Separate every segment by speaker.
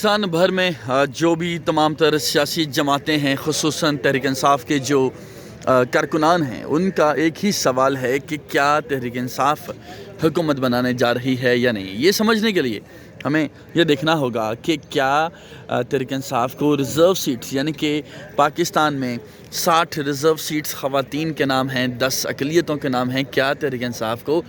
Speaker 1: पाकिस्तान भर में जो भी तमाम तर सियासी जमातें हैं, ख़ुसूसन तहरीक इंसाफ के जो कारकुनान हैं, उनका एक ही सवाल है कि क्या तहरीक इंसाफ हुकूमत बनाने जा रही है या नहीं। ये समझने के लिए हमें यह देखना होगा कि क्या तहरीक इंसाफ को रिज़र्व सीट्स, यानी कि पाकिस्तान में 60 रिज़र्व सीट्स ख़वातीन के नाम हैं, 10 अक़लियतों के नाम हैं, क्या तहरीक इंसाफ को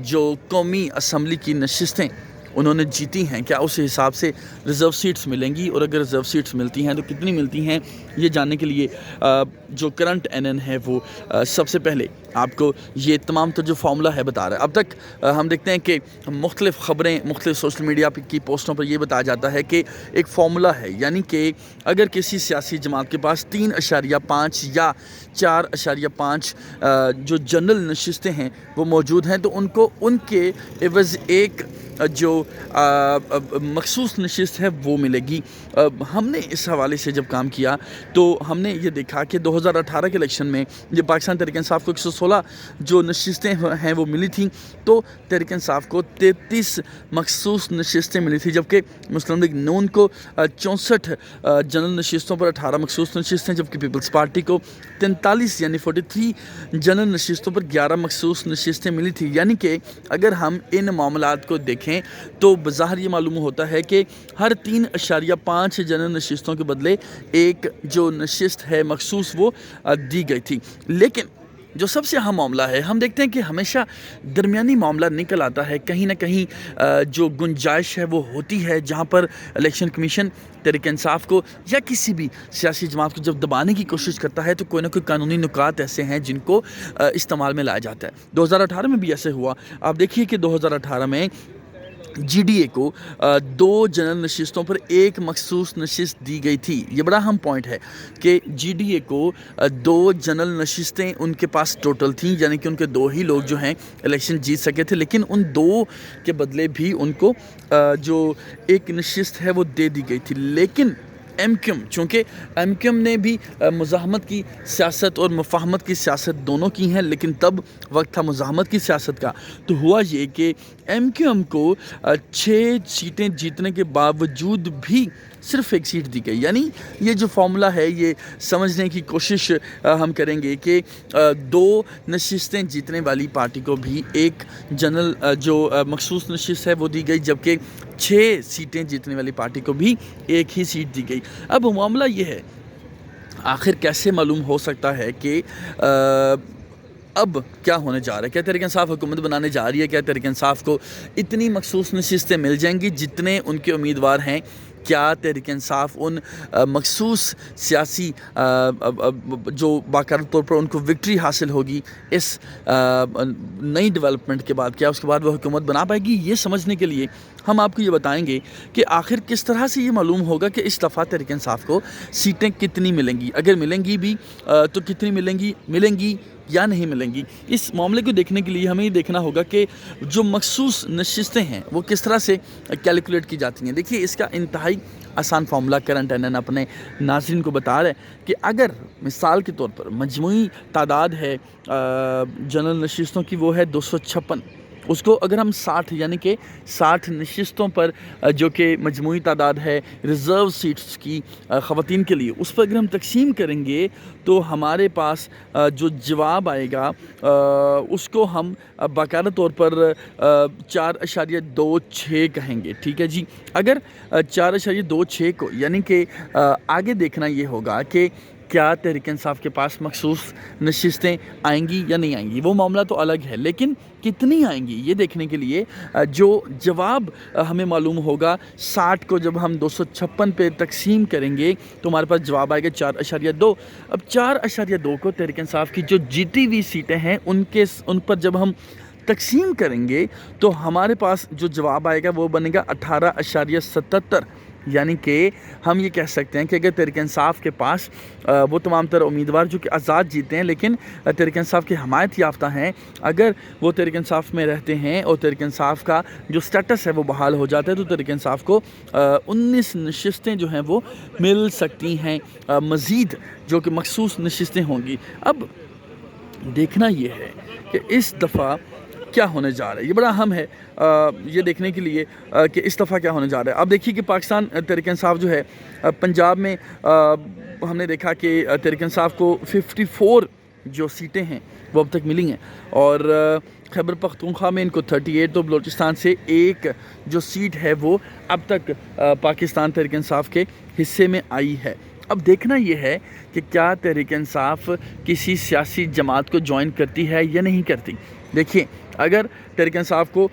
Speaker 1: जो कौमी असम्बली की नशिस्तें उन्होंने जीती हैं, क्या उस हिसाब से रिज़र्व सीट्स मिलेंगी, और अगर रिज़र्व सीट्स मिलती हैं तो कितनी मिलती हैं। ये जानने के लिए जो करंट एनएन है वो सबसे पहले आपको ये तमाम तो जो फार्मूला है बता रहा है। अब तक हम देखते हैं कि मुख्तलिफ़ ख़बरें मुख्तलिफ़ सोशल मीडिया की पोस्टों पर ये बताया जाता है कि एक फार्मूला है, यानी कि अगर किसी सियासी जमात के पास 3.5 या 4.5 जो जनरल नशिस्तें हैं वो मौजूद हैं, तो उनको उनके एवज़ एक जो मखसूस नशिस्त है वो मिलेगी। हमने इस हवाले से जब काम किया तो हमने ये देखा कि 2018 के इलेक्शन में जब पाकिस्तान तहरीक इंसाफ को 116 जो नशिस्तें हैं वो मिली थी, तो तहरीक इंसाफ को 33 मखसूस नशिस्तें मिली थी, जबकि मुस्लिम लीग नून को 64 जनरल नशिस्तों पर 18 मखसूस नशिस्तें, जबकि पीपल्स पार्टी को 43 यानी 43 जनरल नशिस्तों पर 11 मखसूस नशिस्तें मिली थी। यानी कि अगर हम इन मामलात को देखें तो बज़ाहिर ये मालूम होता है कि हर 3.5 जनरल नशिस्तों के बदले एक जो नशिस्त है मखसूस वो दी गई थी। लेकिन जो सबसे अहम मामला है, हम देखते हैं कि हमेशा दरमियानी मामला निकल आता है, कहीं ना कहीं जो गुंजाइश है वो होती है, जहाँ पर इलेक्शन कमीशन तहरीक इंसाफ को या किसी भी सियासी जमात को जब दबाने की कोशिश करता है तो कोई ना कोई कानूनी नुकात ऐसे हैं जिनको इस्तेमाल में लाया जाता है। 2018 में भी ऐसे हुआ। आप देखिए कि 2018 में GDA को 2 जनरल नशिस्तों पर एक मखसूस नशिस्त दी गई थी। ये बड़ा अहम पॉइंट है कि GDA को 2 जनरल नशिस्तें उनके पास टोटल थी, यानी कि उनके 2 ही लोग जो हैं इलेक्शन जीत सके थे, लेकिन उन 2 के बदले भी उनको जो एक नशिस्त है वो दे दी गई थी। लेकिन MQM, चूँकि MQM ने भी मुज़ाहमत की सियासत और मुफ़ाहमत की सियासत दोनों की हैं, लेकिन तब वक्त था मुज़ाहमत की सियासत का, तो हुआ ये कि MQM को 6 सीटें जीतने के बावजूद भी सिर्फ 1 सीट दी गई। यानी ये जो फार्मूला है ये समझने की कोशिश हम करेंगे कि 2 नशिस्तें जीतने वाली पार्टी को भी एक जनरल जो मखसूस नशिस्त है वो दी गई, जबकि 6 सीटें जीतने वाली पार्टी को भी एक ही सीट दी गई। अब मामला ये है, आखिर कैसे मालूम हो सकता है कि अब क्या होने जा रहा है। क्या तहरीक इंसाफ हुकूमत बनाने जा रही है? क्या तहरीक इंसाफ को इतनी मखसूस नशिस्तें मिल जाएंगी जितने उनके उम्मीदवार हैं? क्या तहरीक इंसाफ उन मखसूस सियासी जो बाकायदा तौर पर उनको विक्ट्री हासिल होगी इस नई डेवलपमेंट के बाद, क्या उसके बाद वो हुकूमत बना पाएगी? ये समझने के लिए हम आपको ये बताएंगे कि आखिर किस तरह से ये मालूम होगा कि इस दफ़ा तहरीक इंसाफ को सीटें कितनी मिलेंगी, अगर मिलेंगी भी तो कितनी मिलेंगी या नहीं मिलेंगी। इस मामले को देखने के लिए हमें ये देखना होगा कि जो मखसूस नशिस्तें हैं वो किस तरह से कैलकुलेट की जाती हैं। देखिए, इसका इंतहाई आसान फार्मूला करंट एनएन अपने नाज़रीन को बता रहे हैं कि अगर मिसाल के तौर पर मजमूई तादाद है जनरल नशिस्तों की वो है 256, उसको अगर हम 60 यानी कि 60 नशिस्तों पर जो कि मजमूई तादाद है रिज़र्व सीट्स की ख़वातीन के लिए, उस पर अगर हम तकसीम करेंगे तो हमारे पास जो जवाब आएगा उसको हम बाकायदा तौर पर 4.26 कहेंगे। ठीक है जी। अगर 4.26 को, यानी कि आगे देखना ये होगा कि क्या तहरीक इंसाफ के पास मखसूस नशिस्तें आएंगी या नहीं आएंगी, वो मामला तो अलग है, लेकिन कितनी आएंगी ये देखने के लिए जो जवाब हमें मालूम होगा, 60 को जब हम 256 पे तकसीम करेंगे तो हमारे पास जवाब आएगा 4.2। अब 4.2 को तहरीक इंसाफ की जो जीती हुई सीटें हैं उन पर जब हम तकसीम करेंगे तो हमारे पास जो जवाब आएगा वो बनेगा 18.77। यानी कि हम ये कह सकते हैं कि अगर तहरीक इंसाफ के पास वो तमाम तरह उम्मीदवार जो कि आज़ाद जीते हैं लेकिन तहरीक इंसाफ की हमायत याफ्ता हैं, अगर वो तहरीक इंसाफ में रहते हैं और तहरीक इंसाफ का जो स्टेटस है वो बहाल हो जाता है, तो तहरीक इंसाफ को 19 नशिस्तें जो हैं वो मिल सकती हैं, मज़ीद जो कि मखसूस नशिस्तें होंगी। अब देखना ये है कि इस दफ़ा کیا ہونے جا رہا ہے. یہ بڑا اہم ہے یہ دیکھنے کے لیے کہ اس دفعہ کیا ہونے جا رہا ہے. اب دیکھیے کہ پاکستان تحریک انصاف جو ہے پنجاب میں ہم نے دیکھا کہ تحریک انصاف کو 54 جو سیٹیں ہیں وہ اب تک ملی ہیں، اور خیبر پختونخوا میں ان کو 38، تو بلوچستان سے ایک جو سیٹ ہے وہ اب تک پاکستان تحریک انصاف کے حصے میں آئی ہے. اب دیکھنا یہ ہے کہ کیا تحریک انصاف کسی سیاسی جماعت کو جوائن کرتی ہے یا نہیں کرتی. دیکھیے اگر تحریک انصاف کو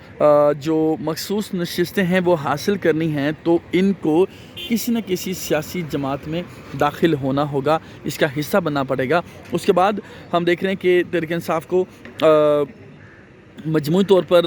Speaker 1: جو مخصوص نشستیں ہیں وہ حاصل کرنی ہیں تو ان کو کسی نہ کسی سیاسی جماعت میں داخل ہونا ہوگا، اس کا حصہ بننا پڑے گا. اس کے بعد ہم دیکھ رہے ہیں کہ تحریک انصاف کو مجموعی طور پر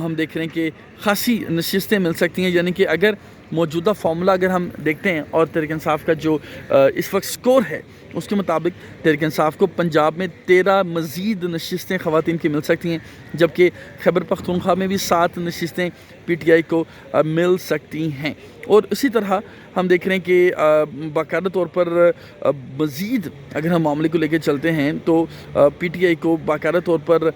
Speaker 1: ہم دیکھ رہے ہیں کہ خاصی نشستیں مل سکتی ہیں. یعنی کہ اگر موجودہ فارمولا اگر ہم دیکھتے ہیں اور تحریک انصاف کا جو اس وقت سکور ہے اس کے مطابق تحریک انصاف کو پنجاب میں 13 مزید نشستیں خواتین کی مل سکتی ہیں، جبکہ خیبر پختونخوا میں بھی 7 نشستیں پی ٹی آئی کو مل سکتی ہیں. اور اسی طرح ہم دیکھ رہے ہیں کہ باقاعدہ طور پر مزید اگر ہم معاملے کو لے کے چلتے ہیں تو پی ٹی آئی کو باقاعدہ طور پر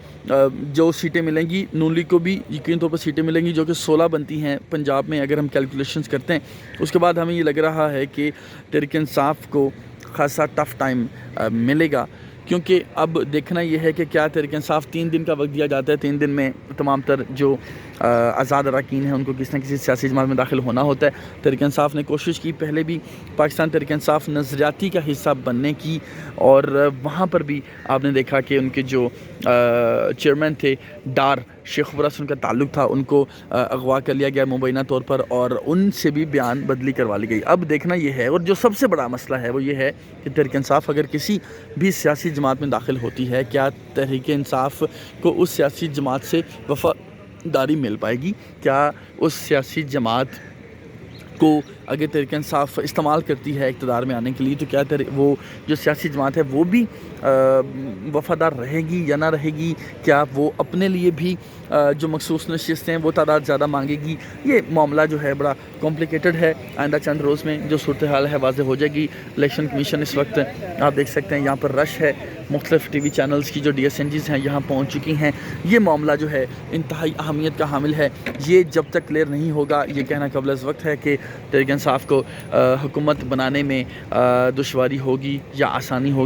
Speaker 1: جو سیٹیں ملیں گی، نون لیگ کو بھی یقینی طور پر سیٹیں ملیں گی جو کہ 16 بنتی ہیں پنجاب میں اگر ہم کیلکولیشنز کرتے ہیں. اس کے بعد ہمیں یہ لگ رہا ہے کہ تحریک انصاف کو خاصا ٹف ٹائم ملے گا، کیونکہ اب دیکھنا یہ ہے کہ کیا تحریک انصاف 3 دن کا وقت دیا جاتا ہے، 3 دن میں تمام تر جو آزاد اراکین ہیں ان کو کسی نہ کسی سیاسی جماعت میں داخل ہونا ہوتا ہے. تحریک انصاف نے کوشش کی پہلے بھی پاکستان تحریک انصاف نظریاتی کا حصہ بننے کی، اور وہاں پر بھی آپ نے دیکھا کہ ان کے جو چیئرمین تھے ڈار شیخ عبرہ سے ان کا تعلق تھا، ان کو اغوا کر لیا گیا مبینہ طور پر اور ان سے بھی بیان بدلی کروا لی گئی. اب دیکھنا یہ ہے، اور جو سب سے بڑا مسئلہ ہے وہ یہ ہے کہ تحریک انصاف اگر کسی بھی سیاسی جماعت میں داخل ہوتی ہے، کیا تحریک انصاف کو اس سیاسی جماعت سے وفاداری مل پائے گی؟ کیا اس سیاسی جماعت کو اگر تحریک انصاف استعمال کرتی ہے اقتدار میں آنے کے لیے تو کیا وہ جو سیاسی جماعت ہے وہ بھی وفادار رہے گی یا نہ رہے گی؟ کیا وہ اپنے لیے بھی جو مخصوص نشستیں ہیں وہ تعداد زیادہ مانگے گی؟ یہ معاملہ جو ہے بڑا کمپلیکیٹڈ ہے. آئندہ چند روز میں جو صورتحال ہے واضح ہو جائے گی. الیکشن کمیشن اس وقت آپ دیکھ سکتے ہیں یہاں پر رش ہے، مختلف ٹی وی چینلز کی جو ڈی ایس این جیز ہیں یہاں پہنچ چکی ہیں. یہ معاملہ جو ہے انتہائی اہمیت کا حامل ہے. یہ جب تک کلیئر نہیں ہوگا یہ کہنا قبل از وقت ہے کہ تحریک انصاف کو حکومت بنانے میں دشواری ہوگی یا آسانی ہوگی.